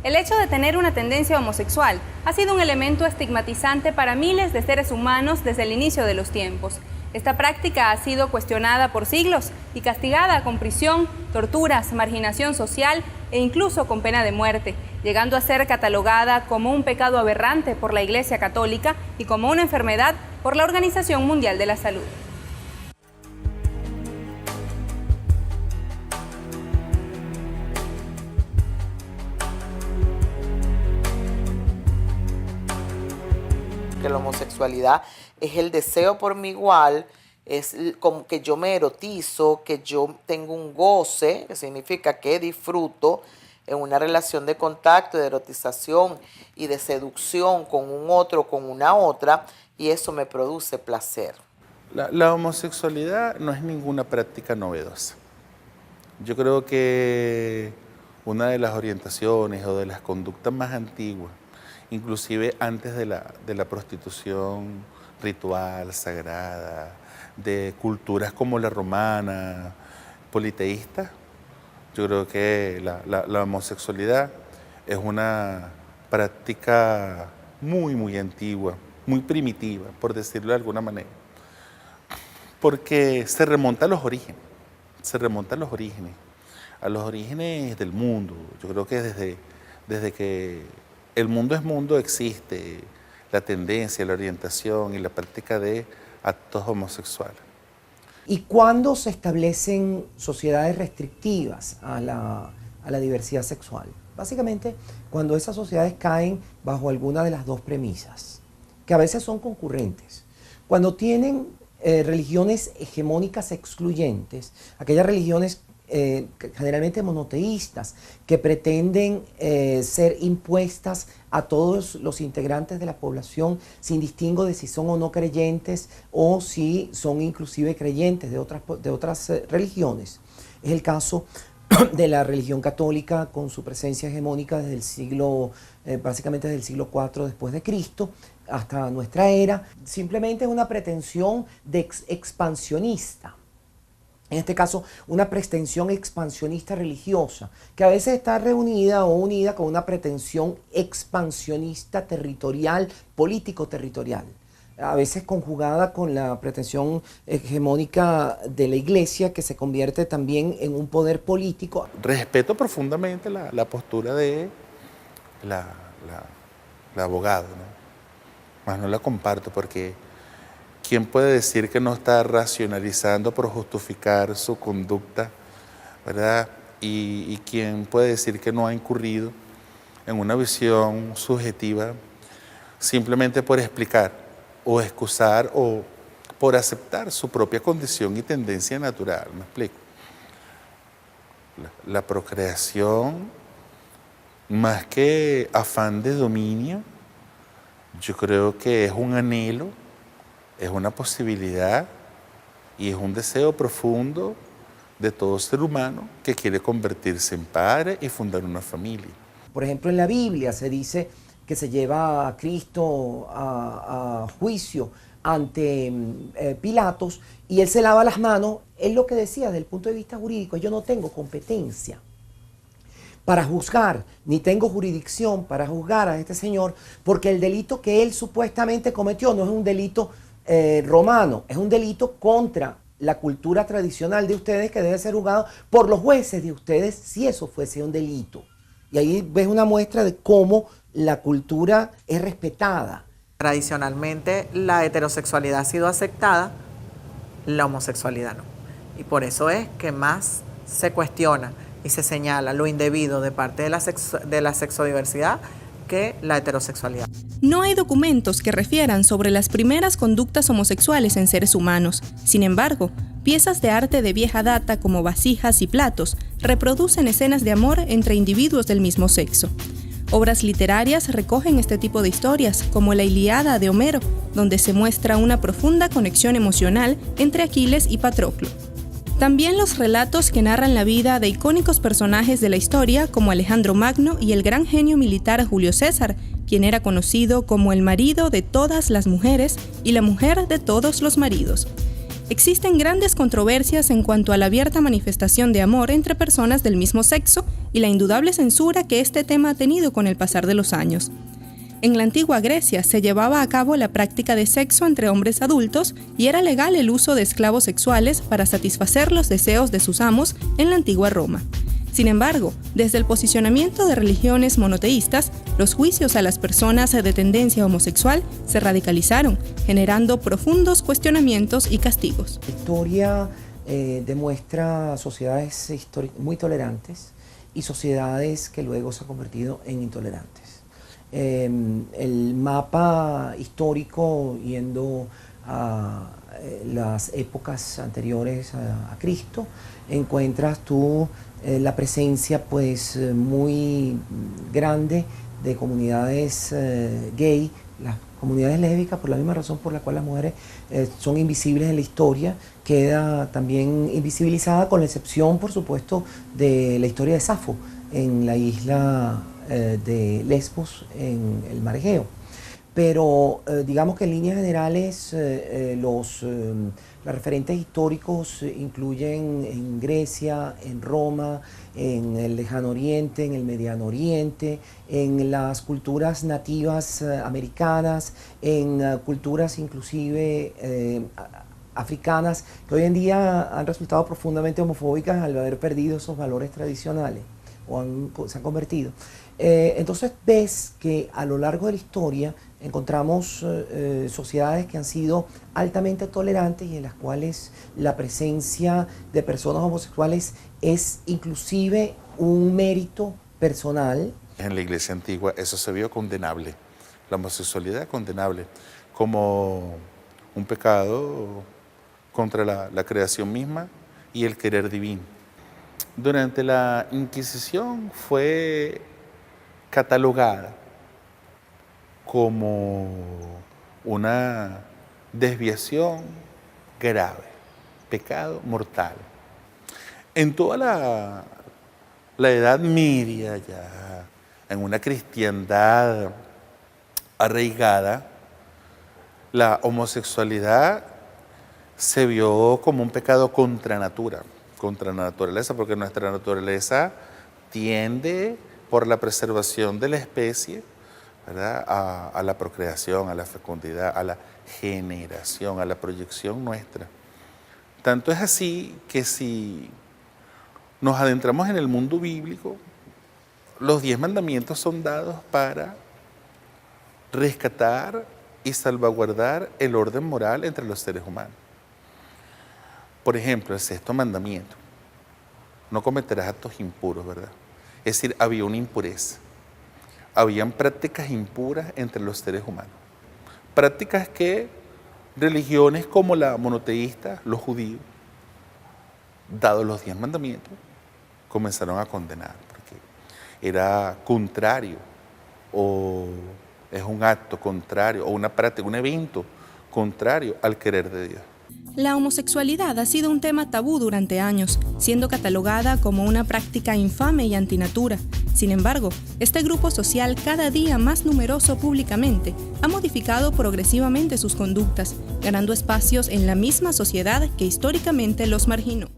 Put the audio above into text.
El hecho de tener una tendencia homosexual ha sido un elemento estigmatizante para miles de seres humanos desde el inicio de los tiempos. Esta práctica ha sido cuestionada por siglos y castigada con prisión, torturas, marginación social e incluso con pena de muerte, llegando a ser catalogada como un pecado aberrante por la Iglesia Católica y como una enfermedad por la Organización Mundial de la Salud. Que la homosexualidad es el deseo por mi igual, es como que yo me erotizo, que yo tengo un goce, que significa que disfruto en una relación de contacto, de erotización y de seducción con un otro, con una otra, y eso me produce placer. La homosexualidad no es ninguna práctica novedosa. Yo creo que una de las orientaciones o de las conductas más antiguas, inclusive antes de la prostitución ritual, sagrada, de culturas como la romana, politeísta, yo creo que la homosexualidad es una práctica muy antigua, muy primitiva, por decirlo de alguna manera, porque se remonta a los orígenes, a los orígenes del mundo. Yo creo que desde que el mundo es mundo existe la tendencia, la orientación y la práctica de actos homosexuales. ¿Y cuándo se establecen sociedades restrictivas a la diversidad sexual? Básicamente, cuando esas sociedades caen bajo alguna de las dos premisas, que a veces son concurrentes. Cuando tienen religiones hegemónicas excluyentes, aquellas religiones generalmente monoteístas, que pretenden ser impuestas a todos los integrantes de la población sin distingo de si son o no creyentes o si son inclusive creyentes de otras religiones. Es el caso de la religión católica con su presencia hegemónica desde el siglo, básicamente desde el siglo IV después de Cristo hasta nuestra era. Simplemente es una pretensión expansionista. En este caso, una pretensión expansionista religiosa, que a veces está reunida o unida con una pretensión expansionista territorial, político-territorial, a veces conjugada con la pretensión hegemónica de la Iglesia, que se convierte también en un poder político. Respeto profundamente la postura de la abogada, ¿no? Más no la comparto porque ¿quién puede decir que no está racionalizando por justificar su conducta, ¿verdad? Y quién puede decir que no ha incurrido en una visión subjetiva simplemente por explicar o excusar o por aceptar su propia condición y tendencia natural? ¿Me explico? La procreación, más que afán de dominio, yo creo que es un anhelo, es una posibilidad y es un deseo profundo de todo ser humano que quiere convertirse en padre y fundar una familia. Por ejemplo, en la Biblia se dice que se lleva a Cristo a juicio ante Pilatos y él se lava las manos. Él lo que decía desde el punto de vista jurídico: yo no tengo competencia para juzgar, ni tengo jurisdicción para juzgar a este señor, porque el delito que él supuestamente cometió no es un delito romano, es un delito contra la cultura tradicional de ustedes que debe ser juzgado por los jueces de ustedes si eso fuese un delito. Y ahí ves una muestra de cómo la cultura es respetada. Tradicionalmente la heterosexualidad ha sido aceptada, la homosexualidad no. Y por eso es que más se cuestiona y se señala lo indebido de parte de la sexodiversidad que la heterosexualidad. No hay documentos que refieran sobre las primeras conductas homosexuales en seres humanos. Sin embargo, piezas de arte de vieja data como vasijas y platos reproducen escenas de amor entre individuos del mismo sexo. Obras literarias recogen este tipo de historias, como la Ilíada de Homero, donde se muestra una profunda conexión emocional entre Aquiles y Patroclo. También los relatos que narran la vida de icónicos personajes de la historia como Alejandro Magno y el gran genio militar Julio César, quien era conocido como el marido de todas las mujeres y la mujer de todos los maridos. Existen grandes controversias en cuanto a la abierta manifestación de amor entre personas del mismo sexo y la indudable censura que este tema ha tenido con el pasar de los años. En la antigua Grecia se llevaba a cabo la práctica de sexo entre hombres adultos y era legal el uso de esclavos sexuales para satisfacer los deseos de sus amos en la antigua Roma. Sin embargo, desde el posicionamiento de religiones monoteístas, los juicios a las personas de tendencia homosexual se radicalizaron, generando profundos cuestionamientos y castigos. La historia demuestra sociedades muy tolerantes y sociedades que luego se han convertido en intolerantes. El mapa histórico, yendo a las épocas anteriores a Cristo, encuentras tú la presencia pues muy grande de comunidades gay, las comunidades lésbicas, por la misma razón por la cual las mujeres son invisibles en la historia, queda también invisibilizada, con la excepción, por supuesto, de la historia de Safo en la isla de Lesbos, en el mar Egeo. Pero digamos que en líneas generales los referentes históricos incluyen en Grecia, en Roma, en el Lejano Oriente, en el Mediano Oriente, en las culturas nativas americanas, en culturas inclusive africanas, que hoy en día han resultado profundamente homofóbicas al haber perdido esos valores tradicionales o se han convertido. Entonces ves que a lo largo de la historia encontramos sociedades que han sido altamente tolerantes y en las cuales la presencia de personas homosexuales es inclusive un mérito personal. En la iglesia antigua eso se vio condenable, la homosexualidad condenable, como un pecado contra la creación misma y el querer divino. Durante la Inquisición fue catalogada como una desviación grave, pecado mortal. En toda la Edad Media, ya en una cristiandad arraigada, la homosexualidad se vio como un pecado contra natura, contra la naturaleza, porque nuestra naturaleza tiende por la preservación de la especie, ¿verdad?, a la procreación, a la fecundidad, a la generación, a la proyección nuestra. Tanto es así que si nos adentramos en el mundo bíblico, los 10 mandamientos son dados para rescatar y salvaguardar el orden moral entre los seres humanos. Por ejemplo, el 6º mandamiento: no cometerás actos impuros, ¿verdad? Es decir, había una impureza. Habían prácticas impuras entre los seres humanos. Prácticas que religiones como la monoteísta, los judíos, dados los 10 mandamientos, comenzaron a condenar, porque era contrario, o es un acto contrario, o una práctica, un evento contrario al querer de Dios. La homosexualidad ha sido un tema tabú durante años, siendo catalogada como una práctica infame y antinatura. Sin embargo, este grupo social, cada día más numeroso públicamente, ha modificado progresivamente sus conductas, ganando espacios en la misma sociedad que históricamente los marginó.